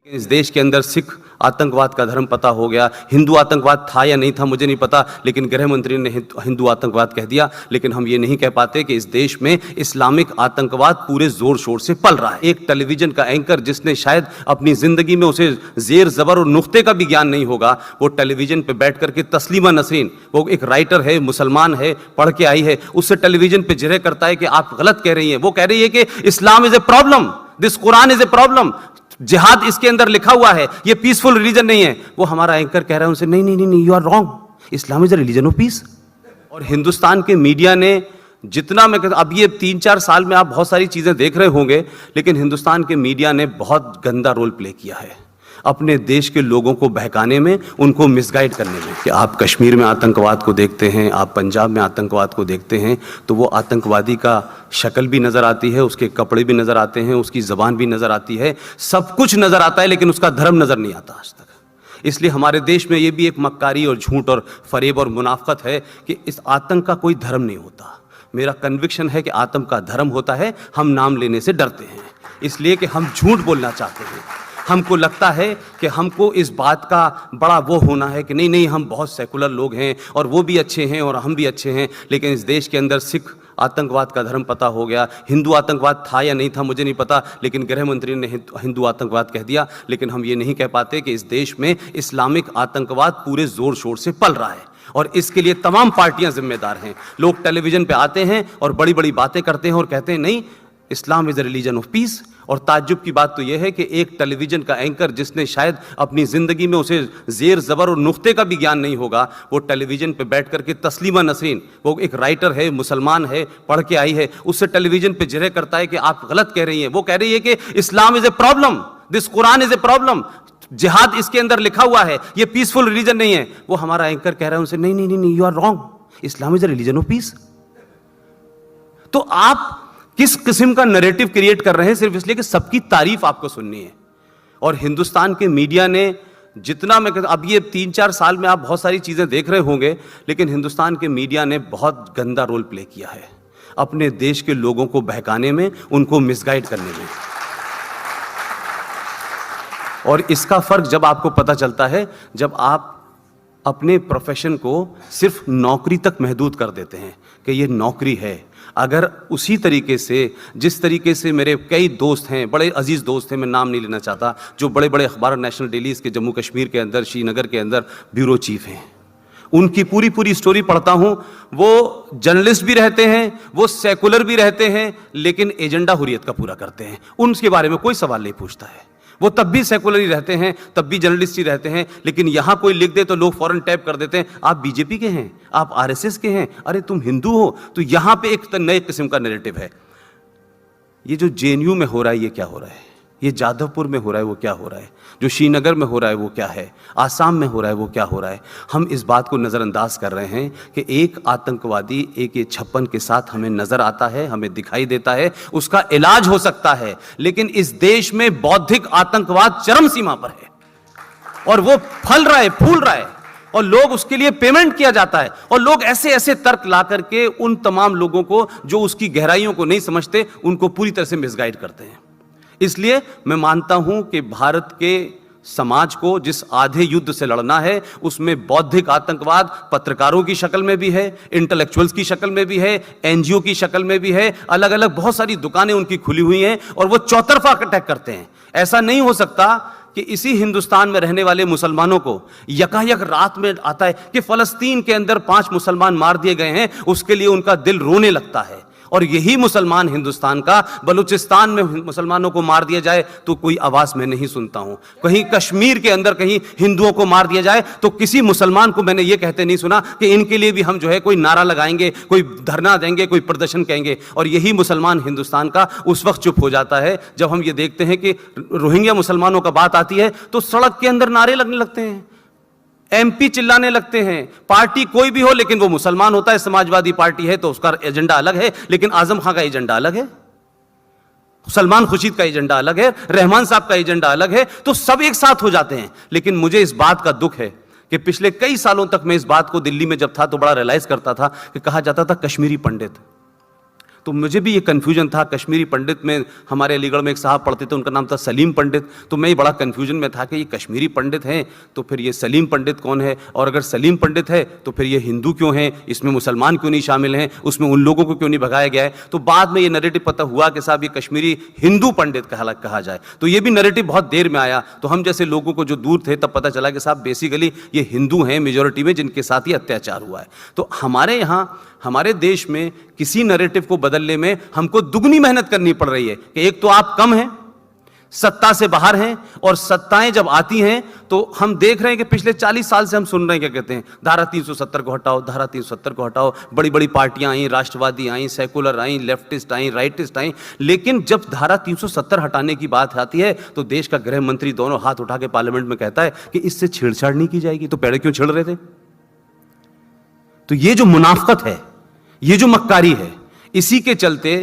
इस देश के अंदर सिख आतंकवाद का धर्म पता हो गया। हिंदू आतंकवाद था या नहीं था मुझे नहीं पता, लेकिन गृह मंत्री ने हिंदू आतंकवाद कह दिया। लेकिन हम ये नहीं कह पाते कि इस देश में इस्लामिक आतंकवाद पूरे जोर शोर से पल रहा है। एक टेलीविजन का एंकर जिसने शायद अपनी जिंदगी में उसे जेर जबर और नुक्ते का भी ज्ञान नहीं होगा, वो टेलीविजन पे बैठ करके तस्लीमा नसरीन, वो एक राइटर है, मुसलमान है, पढ़ के आई है, उससे टेलीविजन पे जिरह करता है कि आप गलत कह रही हैं। वो कह रही है कि Islam is a problem, this Quran is a problem, जिहाद इसके अंदर लिखा हुआ है, ये पीसफुल रिलीजन नहीं है। वो हमारा एंकर कह रहा है उनसे नहीं नहीं नहीं, you are wrong, Islam is a religion of peace. और हिंदुस्तान के मीडिया ने जितना, मैं कहता, अब ये 3-4 साल में आप बहुत सारी चीजें देख रहे होंगे, लेकिन हिंदुस्तान के मीडिया ने बहुत गंदा रोल प्ले किया है अपने देश के लोगों को बहकाने में, उनको मिसगाइड करने में। कि आप कश्मीर में आतंकवाद को देखते हैं, आप पंजाब में आतंकवाद को देखते हैं, तो वो आतंकवादी का शक्ल भी नज़र आती है, उसके कपड़े भी नज़र आते हैं, उसकी ज़बान भी नज़र आती है, सब कुछ नज़र आता है, लेकिन उसका धर्म नज़र नहीं आता आज तक। इसलिए हमारे देश में ये भी एक मक्कारी और झूठ और फरेब और मुनाफकत है कि इस आतंक का कोई धर्म नहीं होता। मेरा कन्विक्शन है कि आतंक का धर्म होता है, हम नाम लेने से डरते हैं, इसलिए कि हम झूठ बोलना चाहते हैं। हमको लगता है कि हमको इस बात का बड़ा वो होना है कि नहीं नहीं, हम बहुत सेकुलर लोग हैं और वो भी अच्छे हैं और हम भी अच्छे हैं। लेकिन इस देश के अंदर सिख आतंकवाद का धर्म पता हो गया। हिंदू आतंकवाद था या नहीं था मुझे नहीं पता, लेकिन गृह मंत्री ने हिंदू आतंकवाद कह दिया। लेकिन हम ये नहीं कह पाते कि इस देश में इस्लामिक आतंकवाद पूरे जोर शोर से पल रहा है, और इसके लिए तमाम पार्टियां जिम्मेदार हैं। लोग टेलीविजन पे आते हैं और बड़ी बड़ी बातें करते हैं और कहते हैं नहीं, Islam is a religion of peace. और ताज्जुब की बात तो यह है कि एक टेलीविजन का एंकर जिसने शायद अपनी जिंदगी में उसे जेर जबर और नुक्ते का भी ज्ञान नहीं होगा, वो टेलीविजन पे बैठ करके तस्लीमा नसरीन, वो एक राइटर है, मुसलमान है, पढ़ के आई है, उससे टेलीविजन पे जिरह करता है कि आप गलत कह रही हैं। वो कह रही है कि Islam is a problem, this Quran is a problem, जिहाद इसके अंदर लिखा हुआ है, ये पीसफुल रिलीजन नहीं है। वो हमारा एंकर कह रहा है उनसे नहीं नहीं नहीं, you are wrong, Islam is a religion of peace. तो आप किस किस्म का नैरेटिव क्रिएट कर रहे हैं सिर्फ इसलिए कि सबकी तारीफ आपको सुननी है। और हिंदुस्तान के मीडिया ने जितना, मैं कहता, अब ये 3-4 साल में आप बहुत सारी चीजें देख रहे होंगे, लेकिन हिंदुस्तान के मीडिया ने बहुत गंदा रोल प्ले किया है अपने देश के लोगों को बहकाने में, उनको मिसगाइड करने में। और इसका फर्क जब आपको पता चलता है, जब आप अपने प्रोफेशन को सिर्फ नौकरी तक महदूद कर देते हैं कि ये नौकरी है। अगर उसी तरीके से, जिस तरीके से मेरे कई दोस्त हैं, बड़े अजीज दोस्त हैं, मैं नाम नहीं लेना चाहता, जो बड़े बड़े अखबार नेशनल डेलीज के जम्मू कश्मीर के अंदर, श्रीनगर के अंदर ब्यूरो चीफ हैं, उनकी पूरी पूरी स्टोरी पढ़ता हूं। वो जर्नलिस्ट भी रहते हैं, वो सेकुलर भी रहते हैं, लेकिन एजेंडा हुर्रियत का पूरा करते हैं। उनके बारे में कोई सवाल नहीं पूछता है। वो तब भी सेकुलर ही रहते हैं, तब भी जर्नलिस्ट ही रहते हैं, लेकिन यहां कोई लिख दे तो लोग फौरन टैप कर देते हैं, आप बीजेपी के हैं, आप आरएसएस के हैं, अरे तुम हिंदू हो। तो यहां पे एक नए किस्म का नैरेटिव है। ये जो जेएनयू में हो रहा है, ये क्या हो रहा है, ये जादवपुर में हो रहा है, वो क्या हो रहा है, जो श्रीनगर में हो रहा है वो क्या है, आसाम में हो रहा है वो क्या हो रहा है। हम इस बात को नज़रअंदाज कर रहे हैं कि एक आतंकवादी AK-56 के साथ हमें नज़र आता है, हमें दिखाई देता है, उसका इलाज हो सकता है, लेकिन इस देश में बौद्धिक आतंकवाद चरम सीमा पर है और वो फल रहा है, फूल रहा है, और लोग उसके लिए पेमेंट किया जाता है। और लोग ऐसे ऐसे तर्क ला करके उन तमाम लोगों को जो उसकी गहराइयों को नहीं समझते, उनको पूरी तरह से मिसगाइड करते हैं। इसलिए मैं मानता हूं कि भारत के समाज को जिस आधे युद्ध से लड़ना है, उसमें बौद्धिक आतंकवाद पत्रकारों की शक्ल में भी है, इंटेलेक्चुअल्स की शक्ल में भी है, NGO की शक्ल में भी है, अलग अलग बहुत सारी दुकानें उनकी खुली हुई हैं, और वो चौतरफा अटैक करते हैं। ऐसा नहीं हो सकता कि इसी हिंदुस्तान में रहने वाले मुसलमानों को यकायक रात में आता है कि फलस्तीन के अंदर 5 मुसलमान मार दिए गए हैं, उसके लिए उनका दिल रोने लगता है। और यही मुसलमान हिंदुस्तान का बलूचिस्तान में मुसलमानों को मार दिया जाए तो कोई आवाज मैं नहीं सुनता हूं। कहीं कश्मीर के अंदर कहीं हिंदुओं को मार दिया जाए तो किसी मुसलमान को मैंने ये कहते नहीं सुना कि इनके लिए भी हम जो है कोई नारा लगाएंगे, कोई धरना देंगे, कोई प्रदर्शन कहेंगे। और यही मुसलमान हिंदुस्तान का उस वक्त चुप हो जाता है जब हम ये देखते हैं कि रोहिंग्या मुसलमानों का बात आती है तो सड़क के अंदर नारे लगने लगते हैं, MP चिल्लाने लगते हैं। पार्टी कोई भी हो, लेकिन वो मुसलमान होता है, समाजवादी पार्टी है तो उसका एजेंडा अलग है, लेकिन आजम खां का एजेंडा अलग है, सलमान खुर्शीद का एजेंडा अलग है, रहमान साहब का एजेंडा अलग है, तो सब एक साथ हो जाते हैं। लेकिन मुझे इस बात का दुख है कि पिछले कई सालों तक मैं इस बात को दिल्ली में जब था तो बड़ा रियलाइज करता था कि कहा जाता था कश्मीरी पंडित, तो मुझे भी ये कन्फ्यूजन था। कश्मीरी पंडित में हमारे अलीगढ़ में एक साहब पढ़ते थे, उनका नाम था सलीम पंडित। तो मैं बड़ा कन्फ्यूजन में था कि ये कश्मीरी पंडित हैं तो फिर ये सलीम पंडित कौन है, और अगर सलीम पंडित है तो फिर ये हिंदू क्यों हैं, इसमें मुसलमान क्यों नहीं शामिल हैं, उसमें उन लोगों को क्यों नहीं भगाया गया है। तो बाद में ये नैरेटिव पता हुआ कि साहब ये कश्मीरी हिंदू पंडित कहा जाए, तो ये भी नैरेटिव बहुत देर में आया। तो हम जैसे लोगों को जो दूर थे तब पता चला कि साहब बेसिकली ये हिंदू हैं मेजॉरिटी में, जिनके साथ ही अत्याचार हुआ है। तो हमारे यहाँ, हमारे देश में किसी नैरेटिव को बदलने में हमको दुगनी मेहनत करनी पड़ रही है कि एक तो आप कम हैं, सत्ता से बाहर हैं, और सत्ताएं जब आती हैं तो हम देख रहे हैं कि पिछले 40 साल से हम सुन रहे हैं, क्या कहते हैं, धारा 370 को हटाओ, धारा 370 को हटाओ। बड़ी बड़ी पार्टियां आई, राष्ट्रवादी आई, सेकुलर आई, लेफ्टिस्ट आई, राइटिस्ट आई, लेकिन जब धारा 370 हटाने की बात आती है तो देश का गृह मंत्री दोनों हाथ उठा के पार्लियामेंट में कहता है कि इससे छेड़छाड़ नहीं की जाएगी। तो पहले क्यों छेड़ रहे थे? तो ये जो मुनाफकत है, ये जो मक्कारी है, इसी के चलते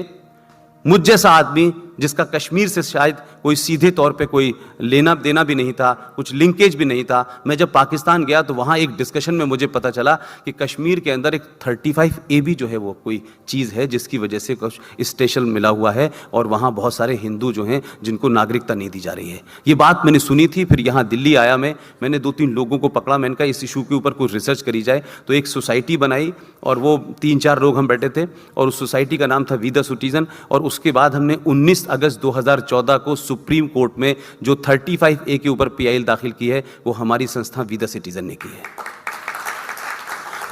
मुझ जैसा आदमी जिसका कश्मीर से शायद कोई सीधे तौर पे कोई लेना देना भी नहीं था, कुछ लिंकेज भी नहीं था, मैं जब पाकिस्तान गया तो वहाँ एक डिस्कशन में मुझे पता चला कि कश्मीर के अंदर एक 35A जो है वो कोई चीज़ है जिसकी वजह से कुछ स्टेशन मिला हुआ है, और वहाँ बहुत सारे हिंदू जो हैं जिनको नागरिकता नहीं दी जा रही है। ये बात मैंने सुनी थी। फिर यहाँ दिल्ली आया मैंने 2-3 लोगों को पकड़ा, मैंने कहा इस इशू के ऊपर कुछ रिसर्च करी जाए। तो एक सोसाइटी बनाई और वो 3-4 लोग हम बैठे थे, और उस सोसाइटी का नाम था वी द सिटीजन। और उसके बाद हमने 19 अगस्त 2014 को सुप्रीम कोर्ट में जो 35A के ऊपर PIL दाखिल की है, वो हमारी संस्था वी द सिटीजन ने की है।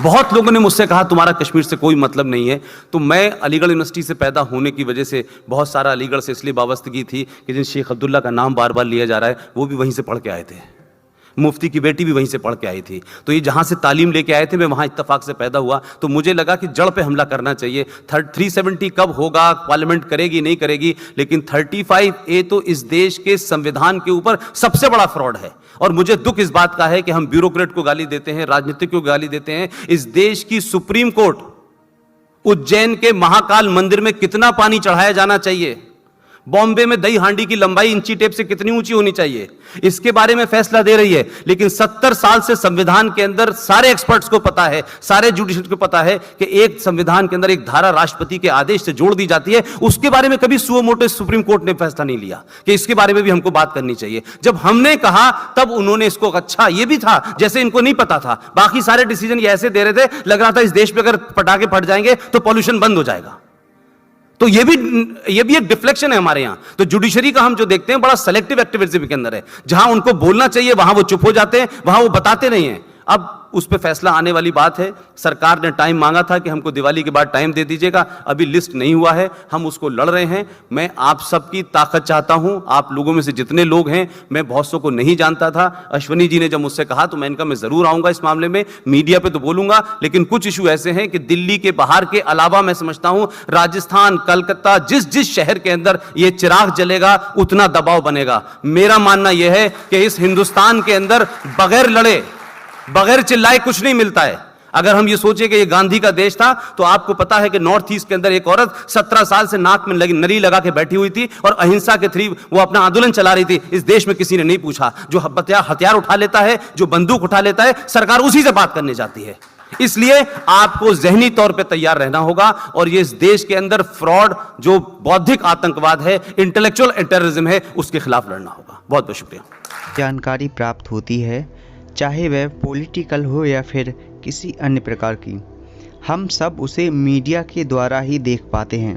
बहुत लोगों ने मुझसे कहा तुम्हारा कश्मीर से कोई मतलब नहीं है। तो मैं अलीगढ़ यूनिवर्सिटी से पैदा होने की वजह से बहुत सारा अलीगढ़ से इसलिए वाबस्तगी थी कि जिन शेख अब्दुल्ला का नाम बार बार लिया जा रहा है वो भी वहीं से पढ़ के आए थे, मुफ्ती की बेटी भी वहीं से पढ़ के आई थी। तो ये जहाँ से तालीम लेके आए थे, मैं वहाँ इत्तेफाक से पैदा हुआ। तो मुझे लगा कि जड़ पे हमला करना चाहिए। 370 कब होगा, पार्लियामेंट करेगी नहीं करेगी, लेकिन 35A तो इस देश के संविधान के ऊपर सबसे बड़ा फ्रॉड है। और मुझे दुख इस बात का है कि हम ब्यूरोक्रेट को गाली देते हैं, राजनीतिक को गाली देते हैं। इस देश की सुप्रीम कोर्ट उज्जैन के महाकाल मंदिर में कितना पानी चढ़ाया जाना चाहिए, बॉम्बे में दही हांडी की लंबाई इंची टेप से कितनी ऊंची होनी चाहिए, इसके बारे में फैसला दे रही है। लेकिन 70 साल से संविधान के अंदर सारे एक्सपर्ट्स को पता है, सारे जुडिशरी को पता है कि एक संविधान के अंदर एक धारा राष्ट्रपति के आदेश से जोड़ दी जाती है, उसके बारे में कभी सुओ मोटो सुप्रीम कोर्ट ने फैसला नहीं लिया कि इसके बारे में भी हमको बात करनी चाहिए। जब हमने कहा तब उन्होंने इसको, अच्छा ये भी था जैसे इनको नहीं पता था। बाकी सारे डिसीजन ये ऐसे दे रहे थे, लग रहा था इस देश में अगर पटाखे फट जाएंगे तो पॉल्यूशन बंद हो जाएगा। तो ये भी एक डिफ्लेक्शन है हमारे यहां। तो जुडिशरी का हम जो देखते हैं बड़ा सेलेक्टिव एक्टिविज्म के अंदर है। जहां उनको बोलना चाहिए वहां वो चुप हो जाते हैं, वहां वो बताते नहीं हैं। अब उस पर फैसला आने वाली बात है। सरकार ने टाइम मांगा था कि हमको दिवाली के बाद टाइम दे दीजिएगा, अभी लिस्ट नहीं हुआ है, हम उसको लड़ रहे हैं। मैं आप सबकी ताकत चाहता हूं, आप लोगों में से जितने लोग हैं, मैं बहुत सौ को नहीं जानता था। अश्वनी जी ने जब मुझसे कहा तो मैंने कहा मैं जरूर आऊंगा इस मामले में, मीडिया पे तो बोलूंगा, लेकिन कुछ इशू ऐसे हैं कि दिल्ली के बाहर के अलावा मैं समझता हूं राजस्थान, कलकत्ता, जिस शहर के अंदर ये चिराग जलेगा उतना दबाव बनेगा। मेरा मानना यह है कि इस हिंदुस्तान के अंदर बगैर लड़े, बगैर चिल्लाए कुछ नहीं मिलता है। अगर हम ये सोचे कि ये गांधी का देश था, तो आपको पता है कि नॉर्थ ईस्ट के अंदर एक औरत 17 साल से नाक में नली लगा के बैठी हुई थी और अहिंसा के थ्रू वो अपना आंदोलन चला रही थी। इस देश में किसी ने नहीं पूछा। जो हथियार उठा लेता है, जो बंदूक उठा लेता है, सरकार उसी से बात करने जाती है। इसलिए आपको ज़हनी तौर पे तैयार रहना होगा, और ये इस देश के अंदर फ्रॉड, जो बौद्धिक आतंकवाद है, इंटेलेक्चुअल टेररिज्म है, उसके खिलाफ लड़ना होगा। बहुत बहुत शुक्रिया। जानकारी प्राप्त होती है, चाहे वह पॉलिटिकल हो या फिर किसी अन्य प्रकार की, हम सब उसे मीडिया के द्वारा ही देख पाते हैं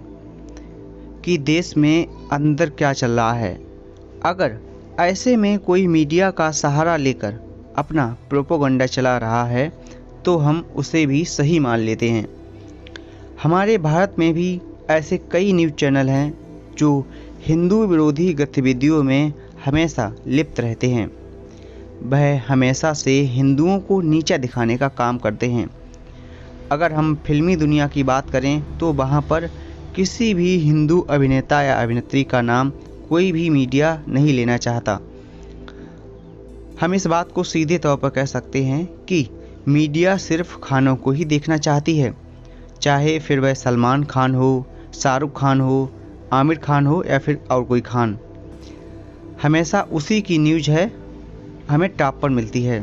कि देश में अंदर क्या चल रहा है। अगर ऐसे में कोई मीडिया का सहारा लेकर अपना प्रोपेगेंडा चला रहा है तो हम उसे भी सही मान लेते हैं। हमारे भारत में भी ऐसे कई न्यूज़ चैनल हैं जो हिंदू विरोधी गतिविधियों में हमेशा लिप्त रहते हैं। वह हमेशा से हिंदुओं को नीचा दिखाने का काम करते हैं। अगर हम फिल्मी दुनिया की बात करें तो वहाँ पर किसी भी हिंदू अभिनेता या अभिनेत्री का नाम कोई भी मीडिया नहीं लेना चाहता। हम इस बात को सीधे तौर पर कह सकते हैं कि मीडिया सिर्फ खानों को ही देखना चाहती है, चाहे फिर वह सलमान खान हो, शाहरुख खान हो, आमिर खान हो या फिर और कोई खान। हमेशा उसी की न्यूज़ है हमें टॉप पर मिलती है।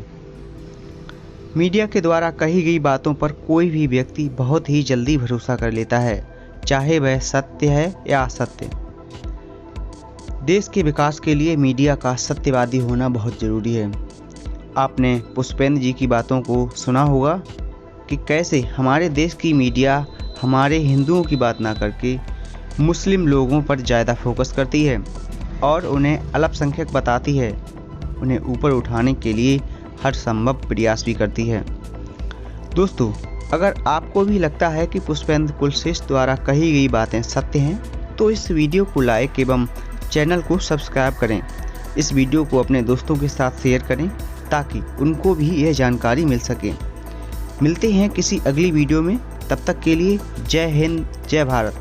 मीडिया के द्वारा कही गई बातों पर कोई भी व्यक्ति बहुत ही जल्दी भरोसा कर लेता है, चाहे वह सत्य है या असत्य। देश के विकास के लिए मीडिया का सत्यवादी होना बहुत ज़रूरी है। आपने पुष्पेंद्र जी की बातों को सुना होगा कि कैसे हमारे देश की मीडिया हमारे हिंदुओं की बात ना करके मुस्लिम लोगों पर ज़्यादा फोकस करती है और उन्हें अल्पसंख्यक बताती है, उन्हें ऊपर उठाने के लिए हर संभव प्रयास भी करती है। दोस्तों, अगर आपको भी लगता है कि पुष्पेंद्र कुलश्रेष्ठ द्वारा कही गई बातें सत्य हैं, तो इस वीडियो को लाइक एवं चैनल को सब्सक्राइब करें। इस वीडियो को अपने दोस्तों के साथ शेयर करें ताकि उनको भी यह जानकारी मिल सके। मिलते हैं किसी अगली वीडियो में, तब तक के लिए जय हिंद, जय भारत।